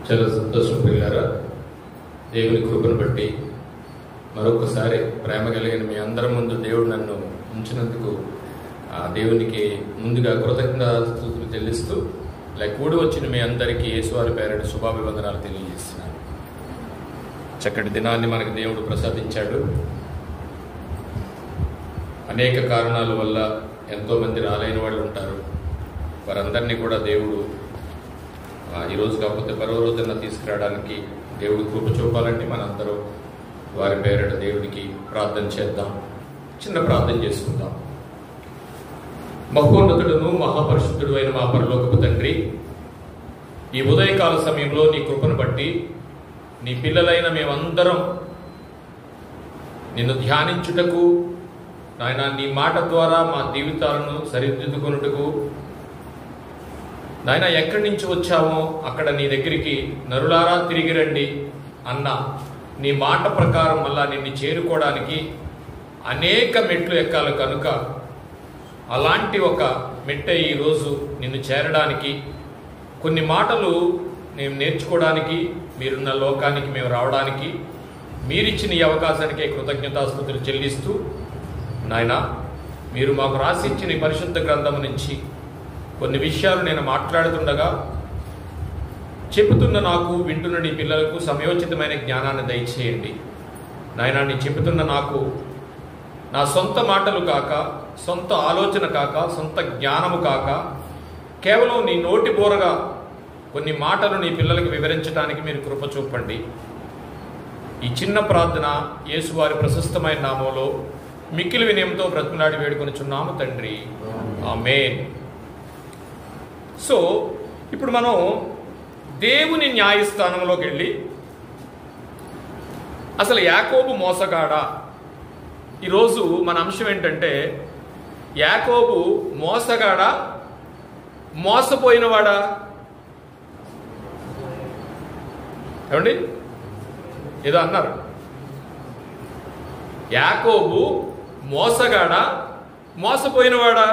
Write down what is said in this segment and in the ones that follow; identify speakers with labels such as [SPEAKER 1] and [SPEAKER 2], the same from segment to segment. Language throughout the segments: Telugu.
[SPEAKER 1] చాలా సంతోషం పిల్లారా. దేవుని కృపను బట్టి మరొకసారి ప్రేమ కలిగిన మీ అందరి ముందు దేవుడు నన్ను ఉంచినందుకు దేవునికి ముందుగా కృతజ్ఞతాస్తుతులు చెల్లిస్తూ కూడి వచ్చిన మీ అందరికీ యేసువారి పేరిట శుభాభివందనాలు తెలియజేస్తున్నాను. చక్కటి దినాన్ని మనకు దేవుడు ప్రసాదించాడు. అనేక కారణాల వల్ల ఎంతోమంది రాలేని వాళ్ళు ఉంటారు. వారందరినీ కూడా దేవుడు ఈరోజు కాకపోతే మరో రోజున తీసుకురావడానికి దేవుడు కృప చూపాలంటే మనందరూ వారి పేరిట దేవుడికి ప్రార్థన చేద్దాం. చిన్న ప్రార్థన చేసుకుందాం. మహోన్నతుడును మహాపరిశుద్ధుడు అయిన మా పరలోకపు తండ్రి, ఈ ఉదయకాల సమయంలో నీ కృపను బట్టి నీ పిల్లలైన మేమందరం నిన్ను ధ్యానించుటకు నాయన నీ మాట ద్వారా మా జీవితాలను సరిదిద్దుకొనుటకు నాయన ఎక్కడి నుంచి వచ్చామో అక్కడ నీ దగ్గరికి నరులారా తిరిగి రండి అన్న నీ మాట ప్రకారం మళ్ళా నిన్ను చేరుకోవడానికి అనేక మెట్లు ఎక్కాలి కనుక అలాంటి ఒక మెట్టే ఈరోజు నిన్ను చేరడానికి కొన్ని మాటలు మేము నేర్చుకోవడానికి మీరున్న లోకానికి మేము రావడానికి మీరిచ్చిన ఈ అవకాశానికే కృతజ్ఞతాస్తుతులు చెల్లిస్తూ నాయన మీరు మాకు రాసిచ్చిన ఈ పరిశుద్ధ గ్రంథం నుంచి కొన్ని విషయాలు నేను మాట్లాడుతుండగా చెబుతున్న నాకు వింటున్న నీ పిల్లలకు సమయోచితమైన జ్ఞానాన్ని దయచేయండి నాయన. నీ చెబుతున్న నాకు నా సొంత మాటలు కాక, సొంత ఆలోచన కాక, సొంత జ్ఞానము కాక, కేవలం నీ నోటి బోరగా కొన్ని మాటలు నీ పిల్లలకు వివరించడానికి మీరు కృప చూపండి. ఈ చిన్న ప్రార్థన యేసువారి ప్రశస్తమైన నామంలో మిక్కిలి వినయంతో బ్రతిమలాడి వేడుకొనిచున్నాము తండ్రి, ఆమేన్. సో ఇప్పుడు మనం దేవుని న్యాయస్థానంలోకి వెళ్ళి అసలు యాకోబు మోసగాడా? ఈరోజు మన అంశం ఏంటంటే యాకోబు మోసగాడా, మోసపోయినవాడా? ఏమండి, ఏదో అన్నారు. యాకోబు మోసగాడా, మోసపోయినవాడా?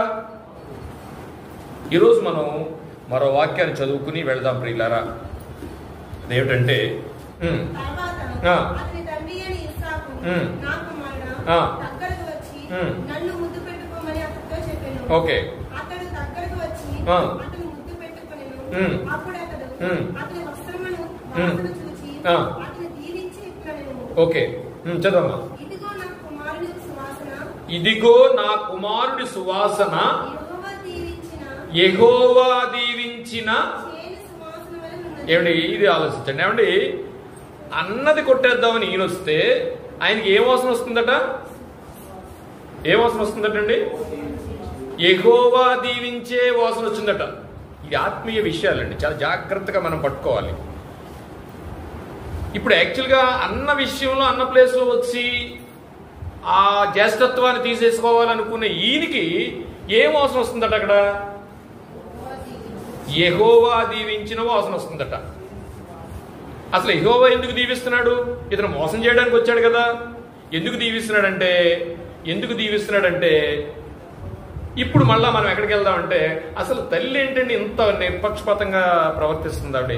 [SPEAKER 1] ఈరోజు మనం మరో వాక్యాన్ని చదువుకుని వెళదాం ప్రియులారా. అదేమిటంటే ఓకే, ఓకే, చదవమ్మా. ఇదిగో నా కుమారుడి సువాసన, యెహోవా దీవించిన. ఏమండి, ఇది ఆలోచించండి. ఏమండి, అన్నది కొట్టేద్దామని ఈయన వస్తే ఆయనకి ఏ వాసన వస్తుందట? ఏ వాసన వస్తుందటండి? యెహోవా దీవించే వాసన వచ్చిందట. ఇది ఆత్మీయ విషయాలండి, చాలా జాగ్రత్తగా మనం పట్టుకోవాలి. ఇప్పుడు యాక్చువల్గా అన్న విషయంలో అన్న ప్లేస్లో వచ్చి ఆ జ్యేష్ఠత్వాన్ని తీసేసుకోవాలనుకునే ఈయనకి ఏం వాసన వస్తుందట? అక్కడ యెహోవా దీవించిన వాసన వస్తుందట. అసలు యెహోవా ఎందుకు దీవిస్తున్నాడు? ఇతను మోసం చేయడానికి వచ్చాడు కదా. ఎందుకు దీవిస్తున్నాడంటే ఇప్పుడు మళ్ళా మనం ఎక్కడికి వెళ్దామంటే అసలు తల్లి ఏంటండి ఇంత నిష్పక్షపాతంగా ప్రవర్తిస్తుంది ఆవిడ?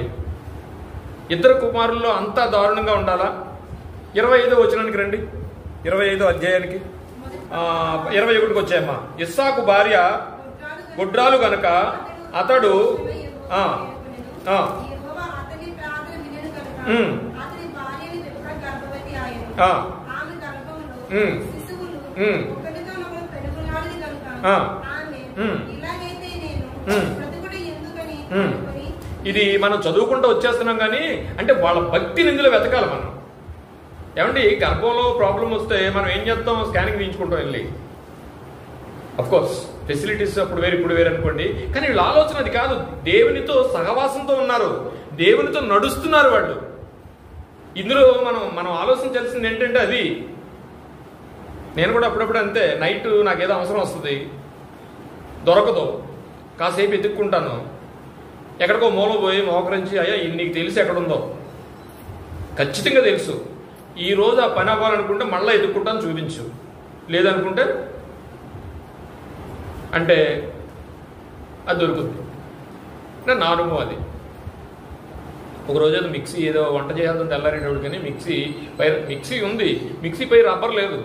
[SPEAKER 1] ఇద్దరు కుమారుల్లో అంతా దారుణంగా ఉండాలా? 25వ వచనానికి రండి, 25వ అధ్యాయానికి 21కి వచ్చాయమ్మా. ఇస్సాకు భార్య గుడ్రాలు గనక అతడు ఇది మనం చదువుకుంటూ వచ్చేస్తున్నాం కానీ అంటే వాళ్ళ భక్తిని ఇందులో వెతకాలి మనం. ఏమండి, గర్భంలో ప్రాబ్లం వస్తే మనం ఏం చేస్తాం? స్కానింగ్ తీయించుకుంటాం వెళ్ళి. అఫ్కోర్స్ ఫెసిలిటీస్ అప్పుడు వేరు ఇప్పుడు వేరు అనుకోండి, కానీ వీళ్ళ ఆలోచన అది కాదు. దేవునితో సహవాసంతో ఉన్నారు, దేవునితో నడుస్తున్నారు వాళ్ళు. ఇందులో మనం ఆలోచించాల్సింది ఏంటంటే అది. నేను కూడా అప్పుడప్పుడు అంతే, నైట్ నాకేదో అవసరం వస్తుంది, దొరకదు, కాసేపు ఎత్తుక్కుంటాను, ఎక్కడికో మూల పోయి మోకరించి అయ్యా నీకు తెలిసి ఎక్కడుందో ఖచ్చితంగా తెలుసు, ఈ రోజు ఆ పని అవ్వాలనుకుంటే మళ్ళీ ఎత్తుక్కుంటాను చూపించు, లేదనుకుంటే అంటే అది దొరుకుతుంది. నా అనుభవం అది. ఒక రోజు ఏదో మిక్సీ ఏదో వంట చేయాలని తెల్లారేటప్పుడు కానీ మిక్సీ ఉంది, మిక్సీ పై రబ్బర్ లేదు,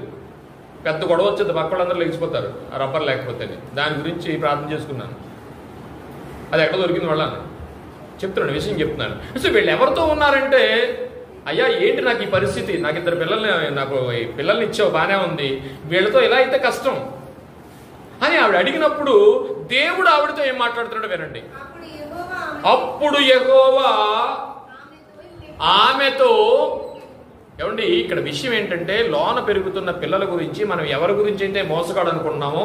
[SPEAKER 1] పెద్ద గొడవ వచ్చేది, పక్క వాళ్ళందరూ లేచిపోతారు ఆ రబ్బర్ లేకపోతే. దాని గురించి ప్రార్థన చేసుకున్నాను, అది ఎక్కడ దొరికింది వాళ్ళని చెప్తున్నాను, విషయం చెప్తున్నాను. సో వీళ్ళు ఎవరితో ఉన్నారంటే, అయ్యా ఏంటి నాకు ఈ పరిస్థితి, నాకు 2 పిల్లల్ని ఇచ్చావు బాగానే ఉంది, వీళ్ళతో ఇలా అయితే కష్టం అని ఆవిడ అడిగినప్పుడు దేవుడు ఆవిడతో ఏం మాట్లాడుతున్నాడో వినండి. అప్పుడు యెహోవా ఆమెతో, ఏమండి ఇక్కడ విషయం ఏంటంటే, లోన పెరుగుతున్న పిల్లల గురించి మనం ఎవరి గురించి అయితే మోసగాడు అనుకుంటున్నామో,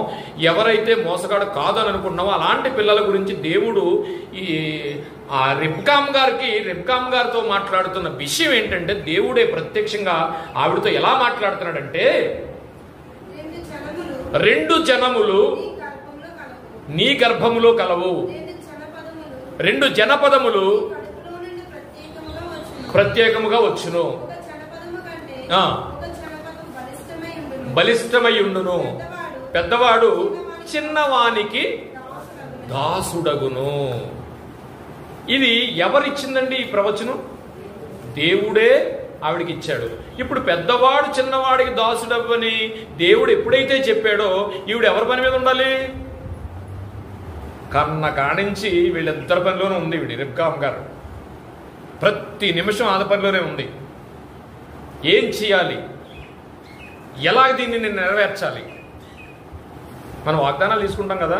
[SPEAKER 1] ఎవరైతే మోసగాడు కాదని అనుకుంటున్నామో అలాంటి పిల్లల గురించి దేవుడు ఈ రిబ్కామ్ గారితో మాట్లాడుతున్న విషయం ఏంటంటే, దేవుడే ప్రత్యక్షంగా ఆవిడతో ఎలా మాట్లాడుతున్నాడంటే, 2 జనములు నీ గర్భములో కలవు, 2 జనపదములు ప్రత్యేకముగా వచ్చును, బలిష్టమై ఉండును, పెద్దవాడు చిన్నవానికి దాసుడగును. ఇది ఎవరిచ్చిందండి ఈ ప్రవచనం? దేవుడే ఆవిడికి ఇచ్చాడు. ఇప్పుడు పెద్దవాడు చిన్నవాడికి దాసుడవ్వని దేవుడు ఎప్పుడైతే చెప్పాడో, ఈవిడ ఎవరి పని మీద ఉండాలి? కన్న కానించి వీళ్ళిద్దరి పనిలోనే ఉంది ఈవిడ, రిబ్కామ్ గారు. ప్రతి నిమిషం ఆద పనిలోనే ఉంది. ఏం చేయాలి, ఎలా దీన్ని నేను నెరవేర్చాలి? మనం వాగ్దానాలు తీసుకుంటాం కదా,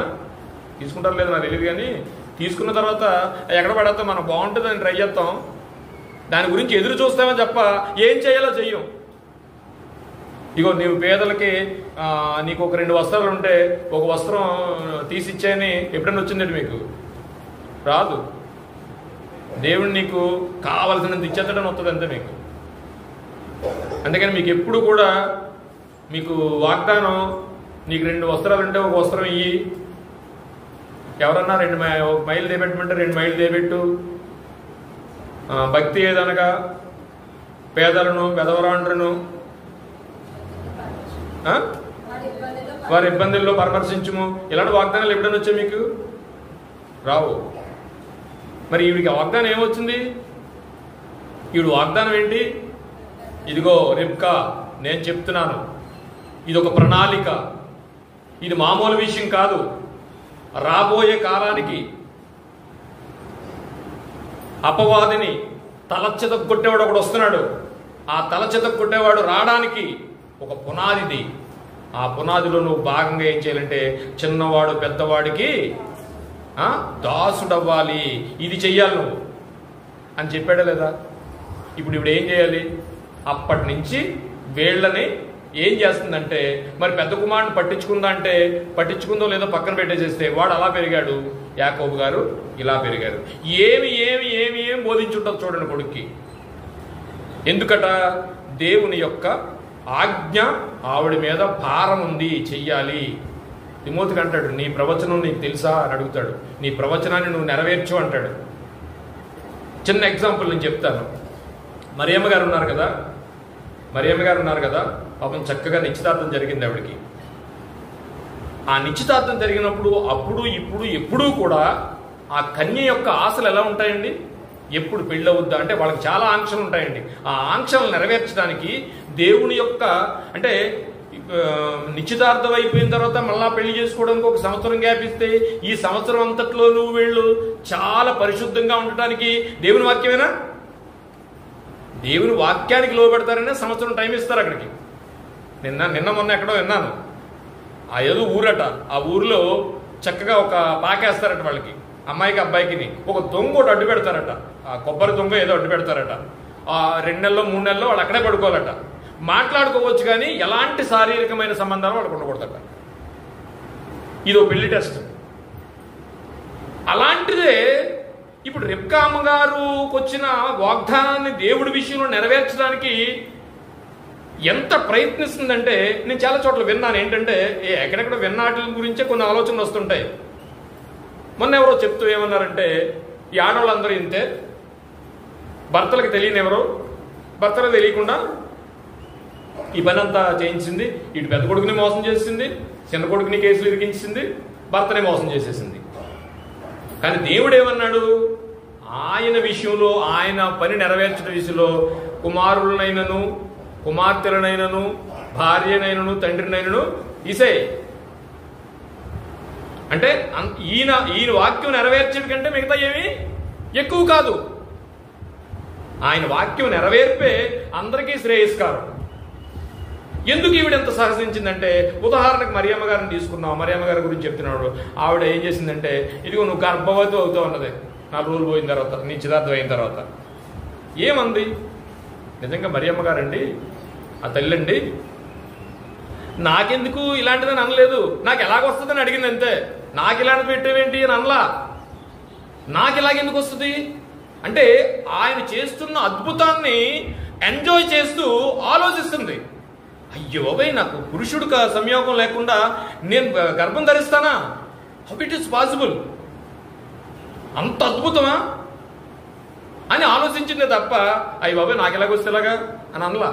[SPEAKER 1] తీసుకుంటారు లేదు నాకు తెలియదు, కానీ తీసుకున్న తర్వాత ఎక్కడ పడతాం, మనం బాగుంటుందని ట్రై చేస్తాం, దాని గురించి ఎదురు చూస్తామని తప్ప ఏం చేయాలో చెయ్యం. ఇగో నీవు పేదలకి నీకు ఒక 2 వస్త్రాలు ఉంటే ఒక వస్త్రం తీసిచ్చాయని ఎప్పుడైనా వచ్చిందండి మీకు? రాదు. దేవుడు నీకు కావలసినంత ఇచ్చేస్తాడని వస్తుంది అంతే మీకు. అందుకని మీకు ఎప్పుడు కూడా మీకు వాగ్దానం, నీకు 2 వస్త్రాలు ఉంటే ఒక వస్త్రం ఇయ్యి, ఎవరన్నా 2 మైళ్ళు దేబెట్టమంటే 2 మైళ్ళు దేబెట్టు, భక్తి ఏదనగా పేదలను పెదవరాండ్రను వారి ఇబ్బందుల్లో పరామర్శించుము. ఇలాంటి వాగ్దానాలు ఎప్పుడైనా వచ్చాయి మీకు? రావు. మరి ఈవిడికి వాగ్దానం ఏమొచ్చింది? ఈవిడ వాగ్దానం ఏంటి? ఇదిగో రిబ్కా, నేను చెప్తున్నాను, ఇది ఒక ప్రణాళిక, ఇది మామూలు విషయం కాదు. రాబోయే కాలానికి అపవాదిని తలచెత కొట్టేవాడు ఒకడు వస్తున్నాడు. ఆ తలచెత కొట్టేవాడు రావడానికి ఒక పునాదిది. ఆ పునాదిలో నువ్వు భాగంగా ఏం చేయాలంటే, చిన్నవాడు పెద్దవాడికి దాసుడవ్వాలి, ఇది చెయ్యాలి నువ్వు అని చెప్పాడా లేదా? ఇప్పుడు ఏం చేయాలి? అప్పటి నుంచి వీళ్ళని ఏం చేస్తుందంటే, మరి పెద్ద కుమారుని పట్టించుకుందా అంటే, పట్టించుకుందో లేదో పక్కన పెట్టేసేస్తే, వాడు అలా పెరిగాడు, యాకోబు గారు ఇలా పెరిగారు. ఏమి బోధించుంటారు చూడండి కొడుక్కి. ఎందుకట? దేవుని యొక్క ఆజ్ఞ ఆవిడ మీద భారం ఉంది, చెయ్యాలి. తిమోతికి అంటాడు, నీ ప్రవచనం నీకు తెలుసా అని అడుగుతాడు, నీ ప్రవచనాన్ని నువ్వు నెరవేర్చు అంటాడు. చిన్న ఎగ్జాంపుల్ నేను చెప్తాను. మరియమ్మ గారు ఉన్నారు కదా, పాపం చక్కగా నిశ్చితార్థం జరిగింది ఆవిడకి. ఆ నిశ్చితార్థం జరిగినప్పుడు అప్పుడు ఇప్పుడు ఎప్పుడూ కూడా ఆ కన్య యొక్క ఆశలు ఎలా ఉంటాయండి? ఎప్పుడు పెళ్ళవుద్దా అంటే వాళ్ళకి చాలా ఆంక్షలు ఉంటాయండి. ఆ ఆంక్షలు నెరవేర్చడానికి దేవుని యొక్క, అంటే నిశ్చితార్థం అయిపోయిన తర్వాత మళ్ళా పెళ్లి చేసుకోవడానికి 1 సంవత్సరం గ్యాప్ ఇస్తే, ఈ సంవత్సరం అంతట్లోనూ వీళ్ళు చాలా పరిశుద్ధంగా ఉండటానికి దేవుని వాక్యమేనా? దేవుని వాక్యానికి లోబెడతారనే సంవత్సరం టైం ఇస్తారు అక్కడికి. నిన్న మొన్న ఎక్కడో విన్నాను, ఆ ఏదో ఊరట, ఆ ఊరిలో చక్కగా ఒక పాకేస్తారట వాళ్ళకి, అమ్మాయికి అబ్బాయికి ఒక దొంగ ఒకటి అడ్డు పెడతారట, ఆ కొబ్బరి దొంగ ఏదో అడ్డు పెడతారట. ఆ 2 నెలల్లో 3 నెలల్లో వాళ్ళు అక్కడే పడుకోవాలట. మాట్లాడుకోవచ్చు కానీ ఎలాంటి శారీరకమైన సంబంధాలు వాళ్ళకు ఉండకూడదట. ఇదో పెళ్లి టెస్ట్. అలాంటిదే ఇప్పుడు రిబ్కా అమ్మగారుకు వచ్చిన వాగ్దానాన్ని దేవుడి విషయంలో నెరవేర్చడానికి ఎంత ప్రయత్నిస్తుందంటే, నేను చాలా చోట్ల విన్నాను. ఏంటంటే ఎక్కడెక్కడ విన్నాటి గురించే కొన్ని ఆలోచనలు వస్తుంటాయి. మొన్న ఎవరో చెప్తూ ఏమన్నారంటే, ఈ ఆడవాళ్ళందరూ ఇంతే, భర్తలకు తెలియనివరు, భర్తలకు తెలియకుండా ఈ పని అంతా చేయించింది, ఇటు పెద్ద కొడుకుని మోసం చేసింది, చిన్న కొడుకుని కేసులు ఇరికించింది, భర్తనే మోసం చేసేసింది. కానీ దేవుడు ఏమన్నాడు? ఆయన విషయంలో, ఆయన పని నెరవేర్చిన విషయంలో కుమారులనైనను కుమార్తెలనైనను భార్యనైనను తండ్రినైనను తీసేయి. అంటే ఈయన వాక్యం నెరవేర్చడం కంటే మిగతా ఏమి ఎక్కువ కాదు. ఆయన వాక్యం నెరవేర్పే అందరికీ శ్రేయస్కారం. ఎందుకు ఈవిడ ఎంత సహసించిందంటే, ఉదాహరణకు మరియమ్మ గారిని తీసుకున్నావు. మరియమ్మ గారి గురించి చెప్తున్నాడు. ఆవిడ ఏం చేసిందంటే, ఇదిగో నువ్వు గర్భవతి అవుతావు అన్నది 4 రోజులు పోయిన తర్వాత, నిశ్చితార్థం అయిన తర్వాత. ఏమంది? నిజంగా మరియమ్మ గారండి, ఆ తల్లండి, నాకెందుకు ఇలాంటిదని అనలేదు. నాకు ఎలాగొస్తుందని అడిగింది అంతే. నాకు ఇలాంటిది పెట్టేవేంటి అని అనలా. నాకు ఇలాగెందుకు వస్తుంది అంటే, ఆయన చేస్తున్న అద్భుతాన్ని ఎంజాయ్ చేస్తూ ఆలోచిస్తుంది. అయ్యో బాబాయ్, నాకు పురుషుడు సంయోగం లేకుండా నేను గర్భం ధరిస్తానా? How it is possible? అంత అద్భుతమా అని ఆలోచించిందే తప్ప, అయ్యి బాబాయ్ నాకు ఎలాగొస్తే ఎలాగా అని అనలా.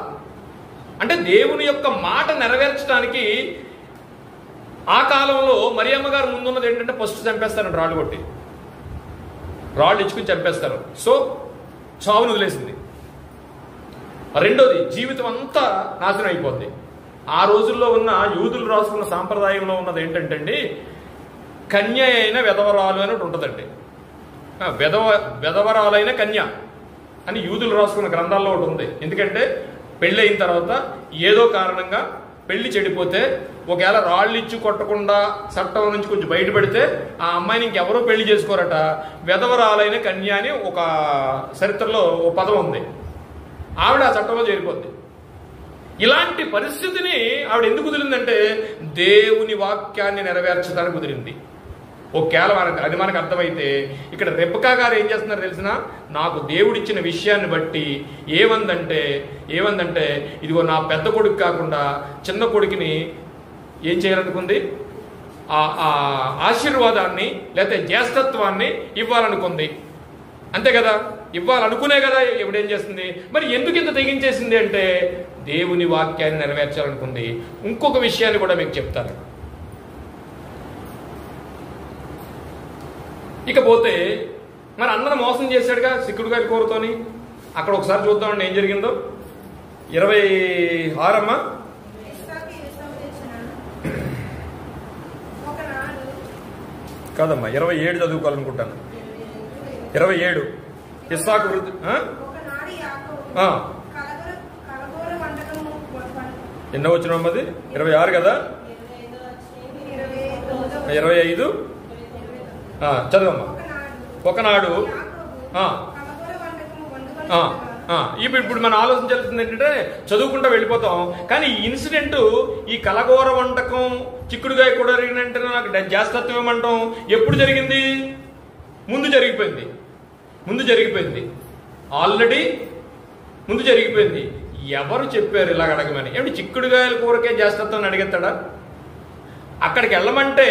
[SPEAKER 1] అంటే దేవుని యొక్క మాట నెరవేర్చడానికి ఆ కాలంలో మరియమ్మ గారు ముందున్నది ఏంటంటే, ఫస్ట్ చంపేస్తారంట, రాళ్ళు కొట్టి, రాళ్ళు ఇచ్చుకుని చంపేస్తారు. సో చావును వదిలేసింది. రెండోది, జీవితం అంతా నాశనం అయిపోద్ది. ఆ రోజుల్లో ఉన్న యూదులు రాసుకున్న సాంప్రదాయంలో ఉన్నది ఏంటంటే అండి, కన్య అయిన వెధవరాలు అని ఉంటుందండి. వెధవరాలైన కన్య అని యూదులు రాసుకున్న గ్రంథాల్లో ఒకటి ఉంది. ఎందుకంటే పెళ్ళి అయిన తర్వాత ఏదో కారణంగా పెళ్లి చెడిపోతే, ఒకవేళ రాళ్ళు ఇచ్చి కొట్టకుండా చట్టం నుంచి కొంచెం బయటపడితే ఆ అమ్మాయిని ఇంకెవరూ పెళ్లి చేసుకోరట. వెధవరాలైన కన్య అని ఒక చరిత్రలో ఒక పదం ఉంది. ఆవిడ ఆ చట్టంలో చేరిపోద్ది. ఇలాంటి పరిస్థితిని ఆవిడ ఎందుకు కుదిరిందంటే, దేవుని వాక్యాన్ని నెరవేర్చడానికి కుదిరింది. ఒకవేళ అది మనకు అర్థమైతే, ఇక్కడ రెబెకా గారు ఏం చేస్తున్నారు తెలిసిన, నాకు దేవుడిచ్చిన విషయాన్ని బట్టి ఏమందంటే ఇదిగో నా పెద్ద కొడుకు కాకుండా చిన్న కొడుకుని ఏం చేయాలనుకుంది, ఆ ఆశీర్వాదాన్ని లేకపోతే జ్యేష్ఠత్వాన్ని ఇవ్వాలనుకుంది. అంతే కదా, ఇవ్వాలనుకునే కదా ఇవిడేం చేస్తుంది. మరి ఎందుకు ఇంత తెగించేసింది అంటే, దేవుని వాక్యాన్ని నెరవేర్చాలనుకుంది. ఇంకొక విషయాన్ని కూడా మీకు చెప్తాను. ఇకపోతే మరి అందరం మోసం చేశాడుగా చిక్కుడు గారి కూరతోని. అక్కడ ఒకసారి చూద్దామండి ఏం జరిగిందో. 26 అమ్మా. కాదమ్మా, 27 చదువుకోవాలనుకుంటాను. 27 ఇస్సాకు వృద్ధి. ఎన్నో వచ్చిన అది 26 కదా. 25 చదవమ్మా. ఒకనాడు ఇప్పుడు మనం ఆలోచించాల్సింది ఏంటంటే, చదువుకుంటూ వెళ్ళిపోతాం కానీ ఈ ఇన్సిడెంట్, ఈ కలగూర వంటకం చిక్కుడుగాయ కూడా జరిగినంటే నాకు జ్యేష్ఠత్వం ఏమంటాం ఎప్పుడు జరిగింది? ముందు జరిగిపోయింది ఆల్రెడీ ముందు జరిగిపోయింది. ఎవరు చెప్పారు ఇలాగ అడగమని? ఏమిటి చిక్కుడుగాయల కూరకే జ్యేష్ఠత్వం అడిగేస్తాడా? అక్కడికి వెళ్ళమంటే,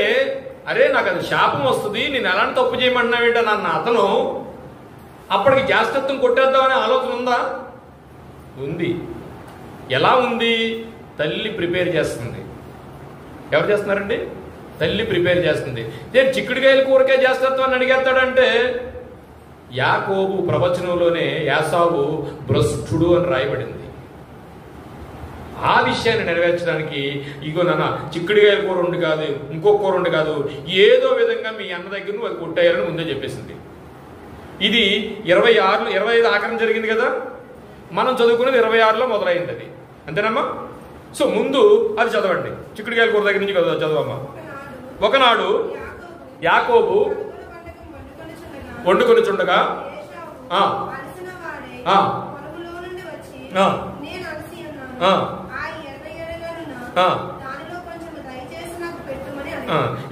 [SPEAKER 1] అరే నాకు అది శాపం వస్తుంది, నేను ఎలాంటి తప్పు చేయమంటున్నావేంట నన్న అతను అప్పటికి జ్యేష్ఠత్వం కొట్టేద్దామనే ఆలోచన ఉందా? ఉంది. ఎలా ఉంది? తల్లి ప్రిపేర్ చేస్తుంది. ఎవరు చేస్తున్నారండి? తల్లి ప్రిపేర్ చేస్తుంది. నేను చిక్కుడుకాయల కూరకే జ్యేష్ఠత్వాన్ని అడిగేస్తాడంటే, యాకోబు ప్రవచనంలోనే యాసావు భ్రష్టుడు అని రాయబడింది. ఆ విషయాన్ని నెరవేర్చడానికి ఇగో నాన్న చిక్కుడుకాయల కూర ఉండి కాదు, ఇంకో కూర ఉండి కాదు, ఏదో విధంగా మీ అన్న దగ్గర నువ్వు అది కొట్టేయాలని ముందే చెప్పేసింది. ఇది 25 ఆఖరణ జరిగింది కదా. మనం చదువుకున్నది 26లో మొదలైంది అది. అంతేనమ్మా? సో ముందు అది చదవండి. చిక్కుడుకాయల కూర దగ్గర నుంచి చదవమ్మా. ఒకనాడు యాకోబు వండుకొనిచుండగా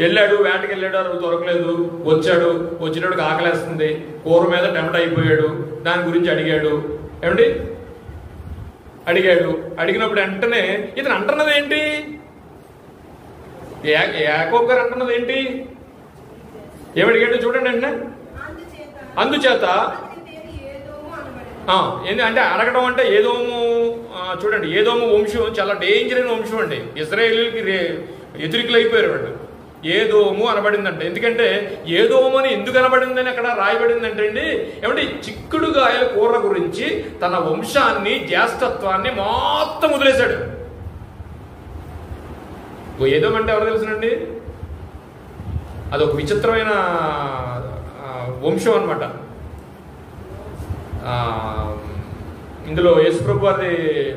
[SPEAKER 1] వెళ్ళాడు, వేటకి వెళ్ళాడు, అది దొరకలేదు. వచ్చినప్పుడు ఆకలేస్తుంది, కూర మీద టెంప్ట్ అయిపోయాడు. దాని గురించి అడిగాడు. ఏమండి అడిగినప్పుడు వెంటనే ఇతను అంటున్నది ఏంటి? యాకోబు గారు అంటున్నది ఏంటి? ఏమడిగాడు చూడండి. అంటే అందుచేత అంటే అడగడం అంటే ఏదోము చూడండి, ఏదోము వంశం చాలా డేంజర్ అయిన వంశం అండి. ఇజ్రాయేలీకి ఎదురికలు అయిపోయారు వాళ్ళు. ఏదోము అనబడిందంట. ఎందుకంటే ఏదోము అని ఎందుకు అనబడిందని అక్కడ రాయబడిందంటే అండి, ఏమంటే చిక్కుడుగాయల కూర గురించి తన వంశాన్ని, జ్యేష్ఠత్వాన్ని మొత్తం వదిలేశాడు. ఏదోమంటే ఎవరు తెలుసునండి, అదొక విచిత్రమైన వంశం అనమాట. ఇందులో యేసుప్రభు వారి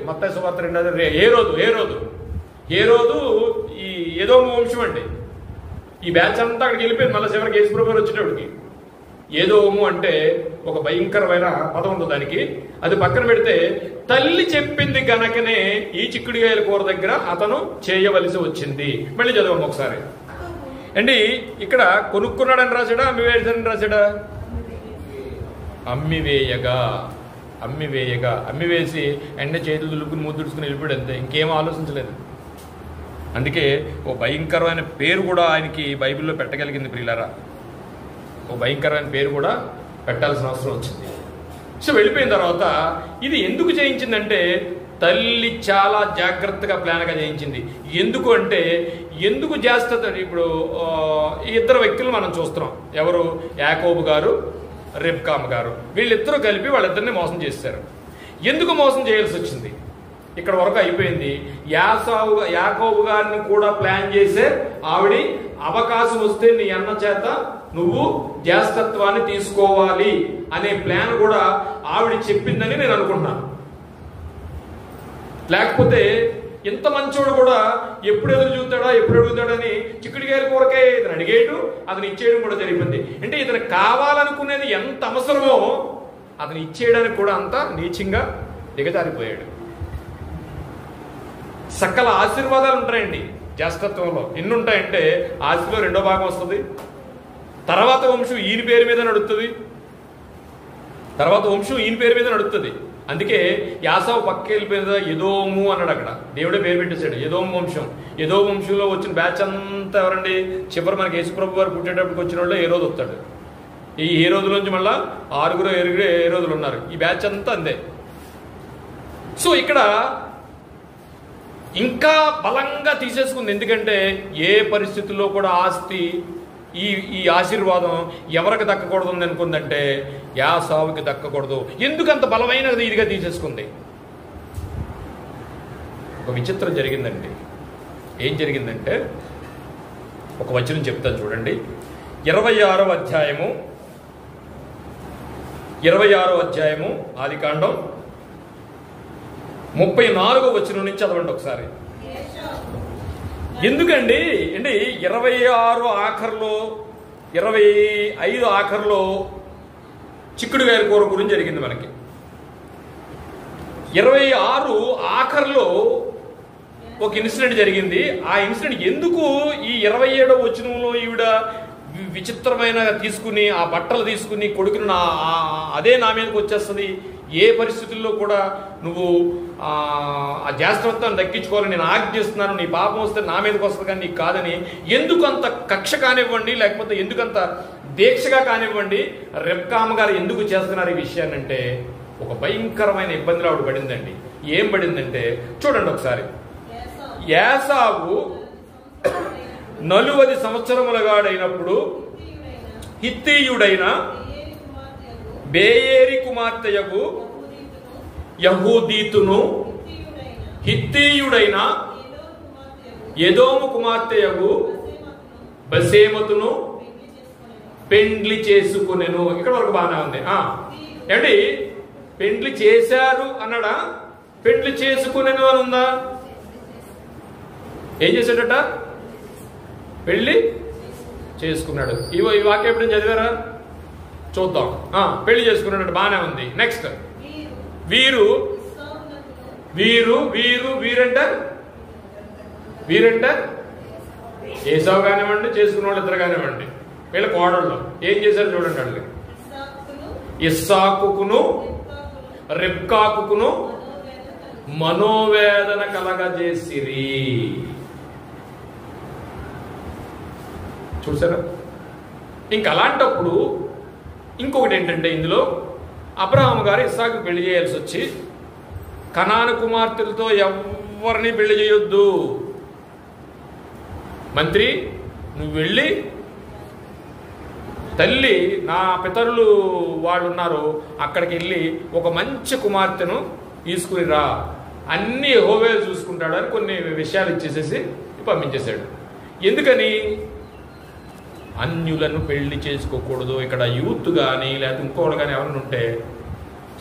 [SPEAKER 1] మత్తయి సువార్త 2 హేరోదు ఈ ఏదోము వంశం అండి. ఈ బ్యాచ్ అంతా అక్కడికి వెళ్ళిపోయింది. మళ్ళీ చివరికి యేసుప్రభు వారు వచ్చేటప్పటికి ఏదోము అంటే ఒక భయంకరమైన పదం ఉంది దానికి. అది పక్కన పెడితే తల్లి చెప్పింది కనుకనే ఈ చిక్కుడుగాయల కూర దగ్గర అతను చేయవలసి వచ్చింది. మళ్ళీ చదవము ఒకసారి అండి. ఇక్కడ కొనుక్కున్నాడని రాశాడా, అమ్మివేసాడని రాశాడా? అమ్మివేసి ఎండ చేతులు దులుపుకుని మూతుడుచుకుని వెళ్ళిపోయాడు అంతే, ఇంకేం ఆలోచించలేదు. అందుకే ఓ భయంకరమైన పేరు కూడా ఆయనకి బైబిల్లో పెట్టగలిగింది ప్రియులారా. ఓ భయంకరమైన పేరు కూడా పెట్టాల్సిన అవసరం వచ్చింది. సో వెళ్ళిపోయిన తర్వాత ఇది ఎందుకు చేయించిందంటే తల్లి చాలా జాగ్రత్తగా ప్లాన్గా చేయించింది. ఎందుకు అంటే ఎందుకు చేస్తుంది? ఇప్పుడు ఈ ఇద్దరు వ్యక్తులు మనం చూస్తున్నాం. ఎవరు? యాకోబు గారు, రెబ్కామ్ గారు. వీళ్ళిద్దరూ కలిపి వాళ్ళిద్దరిని మోసం చేశారు. ఎందుకు మోసం చేయాల్సి వచ్చింది? ఇక్కడ వరకు అయిపోయింది. యాకోబు గారిని కూడా ప్లాన్ చేసే ఆవిడ అవకాశం వస్తే నీ అన్న చేత నువ్వు జ్యేష్ఠత్వాన్ని తీసుకోవాలి అనే ప్లాన్ కూడా ఆవిడ చెప్పిందని నేను అనుకుంటున్నాను. లేకపోతే ఇంత మంచోడు కూడా ఎప్పుడు ఎదురు అడుగుతాడని చిక్కుడుగాయల కూరకే ఇతను అడిగేయడం, అతను ఇచ్చేయడం కూడా జరిగింది. అంటే ఇతను కావాలనుకునేది ఎంత అవసరమో అతను ఇచ్చేయడానికి కూడా అంత నీచంగా దిగజారిపోయాడు. సకల ఆశీర్వాదాలు ఉంటాయండి జ్యేష్ఠత్వంలో. ఎన్ని ఉంటాయంటే ఆస్తిలో 2వ భాగం వస్తుంది. తర్వాత వంశం ఈయన పేరు మీద నడుస్తుంది. అందుకే యాసావు పక్క వెళ్ళిపోయిన ఎదోము అన్నాడు. అక్కడ దేవుడే పేరు పెట్టేశాడు, ఎదోము వంశం. ఎదోము వంశంలో వచ్చిన బ్యాచ్ అంతా ఎవరండి? చివరి మనకి యేసుప్రభు వారు పుట్టేటప్పటికి వచ్చిన వాళ్ళు ఏ రోజు వస్తాడు. ఈ రోజులోంచి మళ్ళా 6 ఏ రోజులు ఉన్నారు. ఈ బ్యాచ్ అంతా అంతే. సో ఇక్కడ ఇంకా బలంగా తీసేసుకుంది. ఎందుకంటే ఏ పరిస్థితుల్లో కూడా ఆస్తి, ఈ ఆశీర్వాదం ఎవరికి దక్కకూడదు అని అనుకుందంటే యాసావుకి దక్కకూడదు. ఎందుకంత బలమైనది ఇదిగా తీసేసుకుంది? ఒక విచిత్రం జరిగిందండి. ఏం జరిగిందంటే ఒక వచనం చెప్తాను చూడండి. 26వ అధ్యాయము ఆదికాండం 34వ వచనం నుంచి చదవండి ఒకసారి. ఎందుకండి అంటే 26 ఆఖర్లో 25 ఆఖర్లో చిక్కుడుగాయల కూర గురించి జరిగింది మనకి. 26 ఆఖర్లో ఒక ఇన్సిడెంట్ జరిగింది. ఆ ఇన్సిడెంట్ ఎందుకు ఈ 27వ వచనంలో ఈవిడ విచిత్రమైన తీసుకుని ఆ బట్టలు తీసుకుని కొడుకుని అదే నా మీదకి వచ్చేస్తుంది, ఏ పరిస్థితుల్లో కూడా నువ్వు ఆ జ్యేష్ఠత్వాన్ని దక్కించుకోవాలని నేను ఆజ్ఞిస్తున్నాను, నీ పాపం వస్తే నా మీదకి వస్తుంది కానీ నీకు కాదని ఎందుకు అంత కక్ష కానివ్వండి, లేకపోతే ఎందుకంత దీక్షగా కానివ్వండి రెబ్కామ్ గారు ఎందుకు చేస్తున్నారు ఈ విషయాన్ని అంటే ఒక భయంకరమైన ఇబ్బందిలో ఆవిడ పడిందండి. ఏం పడిందంటే చూడండి ఒకసారి. యాసావు 40 సంవత్సరములగాడైనప్పుడు హిత్తీయుడైన బేయేరి కుమార్తెయగు యహూదీతును హిత్తీయుడైన ఎదోము కుమార్తెయగు బసేమతును పెండ్లి చేసుకునేను. ఇక్కడ వరకు బాగానే ఉంది. ఏమండి పెండ్లి చేశారు అన్నాడా? పెండ్లి చేసుకునేను అని ఉందా? ఏం చేశాడట? పెళ్లి చేసుకున్నాడు. ఈ వాక్యం ఎప్పుడు చదివారా? చూద్దాం. పెళ్లి చేసుకున్నాడు, బాగానే ఉంది. నెక్స్ట్ వీరు వీరంటే ఏసావు కానివ్వండి, చేసుకున్న వాళ్ళు ఇద్దరు కానివ్వండి, వీళ్ళ కోడళ్ళు ఏం చేశారు చూడండి. వాళ్ళు ఇస్సాకును రెబ్కాకును మనోవేదన కలగజేసిరి. చూసారా? ఇంక అలాంటప్పుడు ఇంకొకటి ఏంటంటే ఇందులో అబ్రహాము గారు ఇస్సాకు పెళ్లి చేయాల్సి వచ్చి కనాను కుమార్తెలతో ఎవరిని పెళ్లి చేయొద్దు, మంత్రి నువ్వు వెళ్ళి తల్లి నా పితరులు వాళ్ళు ఉన్నారు అక్కడికి వెళ్ళి ఒక మంచి కుమార్తెను తీసుకుని రా, అన్ని యెహోవా చూసుకుంటాడు అని కొన్ని విషయాలు ఇచ్చేసేసి పంపించేశాడు. ఎందుకని? అన్యులను పెళ్లి చేసుకోకూడదు. ఇక్కడ యూత్ కానీ లేకపోతే ఇంకోళ్ళు కానీ ఎవరైనా ఉంటే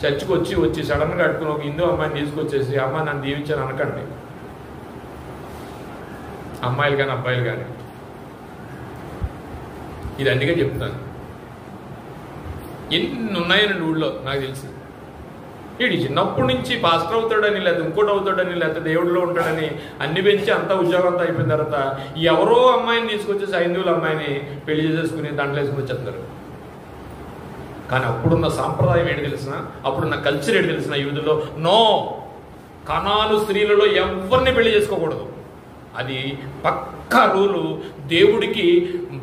[SPEAKER 1] చర్చికి వచ్చి సడన్గా అడుగుకుని ఒక హిందూ అమ్మాయిని తీసుకొచ్చేసి అమ్మాయి నన్ను దీవించాను అనకండి. అమ్మాయిలు కానీ అబ్బాయిలు కానీ. ఇది అందుకే చెప్తాను. ఎన్ని ఉన్నాయని ఊళ్ళో నాకు తెలిసి. వీడి చిన్నప్పటి నుంచి పాస్టర్ అవుతాడని లేకపోతే ఇంకోటి అవుతాడని లేకపోతే దేవుడిలో ఉంటాడని అన్ని పెంచి అంతా ఉద్యోగం అంతా అయిపోయిన తర్వాత ఎవరో అమ్మాయిని తీసుకొచ్చేసి హైందువుల అమ్మాయిని పెళ్లి చేసేసుకుని దాంట్లో వేసుకుని వచ్చేస్తారు. కానీ అప్పుడున్న సాంప్రదాయం ఏంటి తెలిసిన, అప్పుడున్న కల్చర్ ఏంటి తెలిసిన, యూదులో నో, కనాను స్త్రీలలో ఎవరిని పెళ్లి చేసుకోకూడదు. అది పక్కా రూలు. దేవుడికి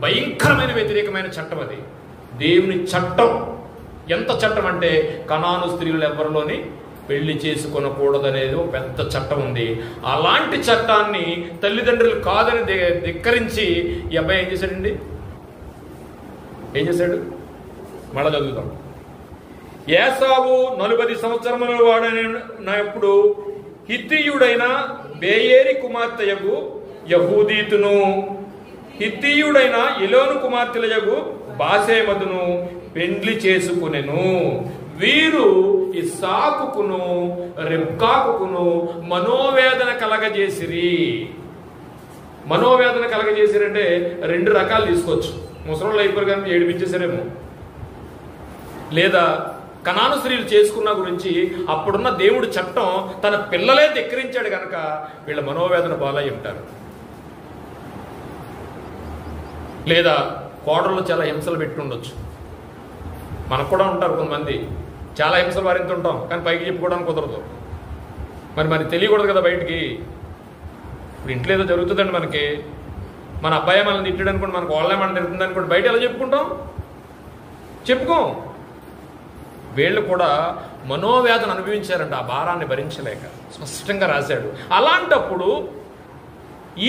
[SPEAKER 1] భయంకరమైన వ్యతిరేకమైన చట్టం అది. దేవుని చట్టం ఎంత చట్టం అంటే కనాను స్త్రీలు ఎవరిలోని పెళ్లి చేసుకొనకూడదనేది ఒక పెద్ద చట్టం ఉంది. అలాంటి చట్టాన్ని తల్లిదండ్రులు కాదని ధిక్కరించి ఈ అబ్బాయి ఏం చేశాడండి? ఏం చేశాడు? మళ్ళా చదువుతాం. ఏసావు 40 సంవత్సరముల వాడైనప్పుడు హిత్తీయుడైన బేయేరి కుమార్తెయగు యహూదీతును, హిత్తీయుడైన ఎలోను కుమార్తెలయగు బాసేమతును పెండ్లి చేసుకునెను. వీరు ఇస్సాకును రెబ్కాకును మనోవేదన కలగజేసిరి. మనోవేదన కలగజేసిరంటే 2 రకాలు తీసుకోవచ్చు. ముసలోళ్ళు అయిపోయారు కానీ ఏడిపించేసారేమో, లేదా కనాను స్త్రీలు చేసుకున్న గురించి అప్పుడున్న దేవుడి చట్టం తన పిల్లలే ధిక్కరించాడు కనుక వీళ్ళ మనోవేదన బాలయ్యి ఉంటారు. లేదా కోడళ్ళు చాలా హింసలు పెట్టి ఉండొచ్చు. మనకు కూడా ఉంటారు కొంతమంది, చాలా హింసలు వారింత ఉంటాం కానీ పైకి చెప్పుకోవడానికి కుదరదు. మరి తెలియకూడదు కదా బయటికి. ఇప్పుడు ఇంట్లో ఏదో జరుగుతుందండి మనకి, మన అబ్బాయి మనల్ని తిట్టాడు అనుకోండి, మనకు వాళ్ళే మనం తిరుగుతుంది అనుకోండి, బయట ఎలా చెప్పుకుంటాం? చెప్పుకోం. వీళ్ళు కూడా మనోవేదన అనుభవించారంట, ఆ భారాన్ని భరించలేక. స్పష్టంగా రాశాడు. అలాంటప్పుడు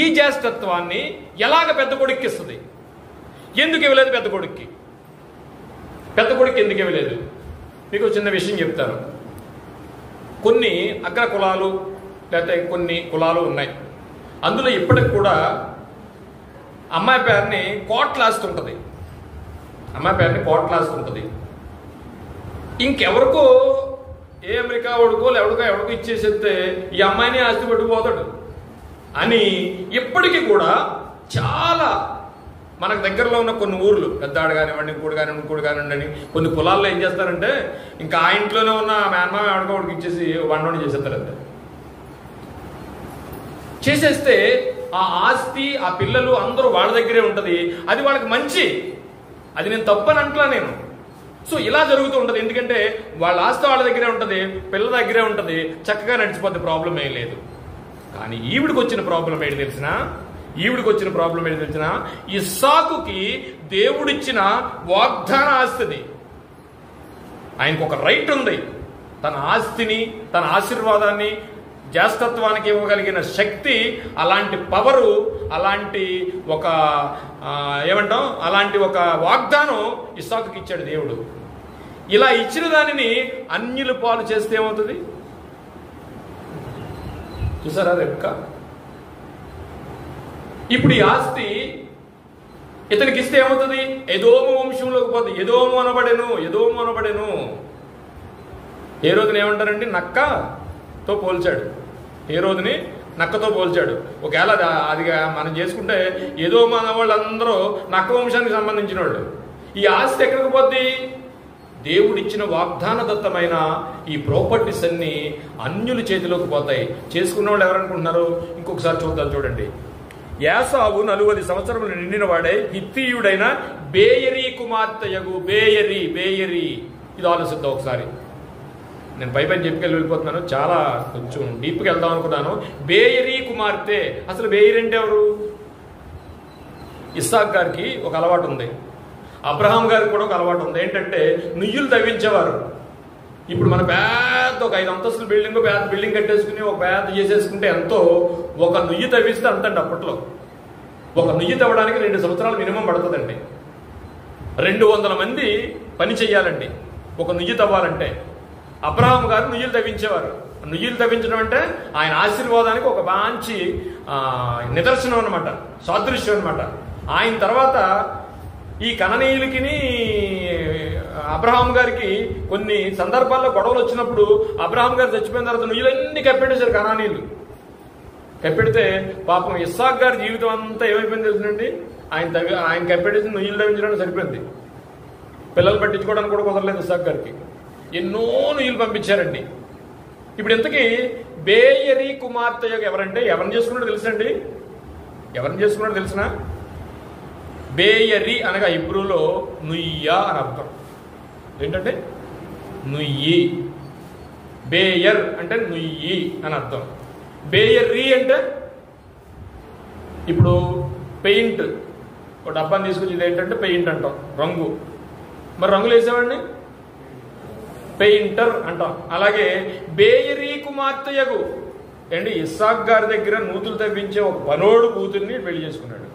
[SPEAKER 1] ఈ జ్యేష్ఠత్వాన్ని ఎలాగ పెద్ద కొడుక్కి ఇస్తుంది? ఎందుకు ఇవ్వలేదు పెద్ద కొడుక్కి? పెద్ద కొడుక్కి ఎందుకు ఇవ్వలేదు? మీకు చిన్న విషయం చెప్తాను. కొన్ని అగ్ర కులాలు లేకపోతే కొన్ని కులాలు ఉన్నాయి. అందులో ఇప్పటికి కూడా అమ్మాయి పేరుని కోట్లాస్తుంటుంది. అమ్మాయి పేరుని కోట్లాస్తుంటుంది. ఇంకెవరికో, ఏ అమెరికా వాడుకో ఎవరికో ఇచ్చేసేస్తే ఈ అమ్మాయిని ఆస్తి పట్టుకుపోతాడు అని ఇప్పటికీ కూడా చాలా మనకు దగ్గరలో ఉన్న కొన్ని ఊర్లు, పెద్దాడు కానివ్వండి, ఇంకోటి కానివ్వండి అని కొన్ని కులాల్లో ఏం చేస్తారంటే ఇంకా ఆ ఇంట్లోనే ఉన్న మేనమామ ఎవరికో వాడికి ఇచ్చేసి వండని చేసేస్తారంటే. చేసేస్తే ఆ ఆస్తి ఆ పిల్లలు అందరూ వాళ్ళ దగ్గరే ఉంటుంది. అది వాళ్ళకి మంచి, అది నేను తప్పని అంటలా నేను. సో ఇలా జరుగుతూ ఉంటుంది. ఎందుకంటే వాళ్ళ ఆస్తి వాళ్ళ దగ్గరే ఉంటుంది, పిల్లల దగ్గరే ఉంటుంది, చక్కగా నడిచిపోతే ప్రాబ్లం ఏం లేదు. కానీ ఈవిడికి వచ్చిన ప్రాబ్లం ఏంటి తెలిసిన, ఇస్సాకుకి దేవుడిచ్చిన వాగ్దాన ఆస్తిది. ఆయనకు ఒక రైట్ ఉంది. తన ఆస్తిని, తన ఆశీర్వాదాన్ని, జ్యేష్ఠత్వానికి ఇవ్వగలిగిన శక్తి, అలాంటి పవరు, అలాంటి ఒక అలాంటి ఒక వాగ్దానం ఇస్సాకుకి ఇచ్చాడు దేవుడు. ఇలా ఇచ్చిన దానిని అన్యుల పాలు చేస్తే ఏమవుతుంది చూసారా రెబ్కా? ఇప్పుడు ఈ ఆస్తి ఇతనికి ఇస్తే ఏమవుతుంది? ఎదోము వంశంలోకి పోతుంది. ఎదోము అనబడెను. ఏ రోజున ఏమంటారండి? నక్కతో పోల్చాడు. నక్కతో పోల్చాడు. ఒకవేళ అది మనం చేసుకుంటే ఎదోము అన్న వాళ్ళందరూ నక్క వంశానికి సంబంధించిన వాళ్ళు. ఈ ఆస్తి ఎక్కడికి పోద్ది? దేవుడిచ్చిన వాగ్దానదత్తమైన ఈ ప్రాపర్టీస్ అన్ని అన్యుల చేతిలోకి పోతాయి. చేసుకున్న వాళ్ళు ఎవరనుకుంటున్నారు? ఇంకొకసారి చూద్దాం, చూడండి. ఏసావు 40 సంవత్సరములు నిండిన వాడే హిత్తీయుడైన బేయరీ కుమార్తెయగు. బేయరీ ఇది ఆలోచిద్దాం ఒకసారి. నేను పై చెప్పుకెళ్ళి వెళ్ళిపోతున్నాను, చాలా కొంచెం డీప్కి వెళ్దాం అనుకున్నాను. బేయరీ కుమార్తె. అసలు బేయరీ అంటే ఎవరు? ఇస్సాక్ గారికి ఒక అలవాటు ఉంది, అబ్రహాం గారికి కూడా ఒక అలవాటు ఉంది. ఏంటంటే నుయ్యులు తవ్వించేవారు. ఇప్పుడు మన పెద్ద ఒక 5 అంతస్తుల బిల్డింగ్ కట్టేసుకుని ఒక పెద్ద చేసేసుకుంటే ఎంతో, ఒక నుయ్యి తవ్విస్తే అంతండి అప్పట్లో. ఒక నుయ్యి తవ్వడానికి 2 సంవత్సరాలు మినిమం పడుతుందండి. 200 మంది పని చెయ్యాలండి ఒక నుయ్యి తవ్వాలంటే. అబ్రహాం గారు నుయ్యిలు తవ్వించేవారు. నుయ్యిలు తవ్వించడం అంటే ఆయన ఆశీర్వాదానికి ఒక మంచి నిదర్శనం అనమాట, సాదృశ్యం అనమాట. ఆయన తర్వాత ఈ కననీయులకి అబ్రహాం గారికి కొన్ని సందర్భాల్లో గొడవలు వచ్చినప్పుడు అబ్రహాం గారు చచ్చిపోయిన తర్వాత నుయ్యిలన్నీ కప్పెట్టేశారు కనానీయులు. కప్పెడితే పాపం ఇస్సాక్ గారి జీవితం అంతా ఏమైపోయింది తెలుసునండి, ఆయన కప్పెట్టేసి నుయ్యిలు తవ్వించడానికి సరిపోయింది. పిల్లలు పట్టించుకోవడానికి కూడా కుదరలేదు ఇస్సాక్ గారికి. ఎన్నో నుయ్యిలు పంపించారండి. ఇప్పుడు ఇంతకీ బేయరీ కుమార్తె ఎవరంటే ఎవరిని చేసుకున్నాడో తెలుసండి? ఎవరిని చేసుకున్నాడో తెలిసిన? బేయరీ అనగా హిబ్రూలో నుయ్య అని అర్థం. ఏంటంటే నుయ్యి. బేయర్ అంటే నుయ్యి అని అర్థం. బేయరీ అంటే ఇప్పుడు పెయింట్, ఒక డబ్బాని తీసుకొచ్చి ఇది ఏంటంటే పెయింట్ అంటాం, రంగు. మరి రంగులు వేసేవాడిని పెయింటర్ అంటాం. అలాగే బేయరీ కుమార్తెయగు ఏంటి, ఇస్సాక్ గారి దగ్గర నూతులు తవ్వించే ఒక పనోడు కూతుర్ని పెళ్లి చేసుకున్నాడు.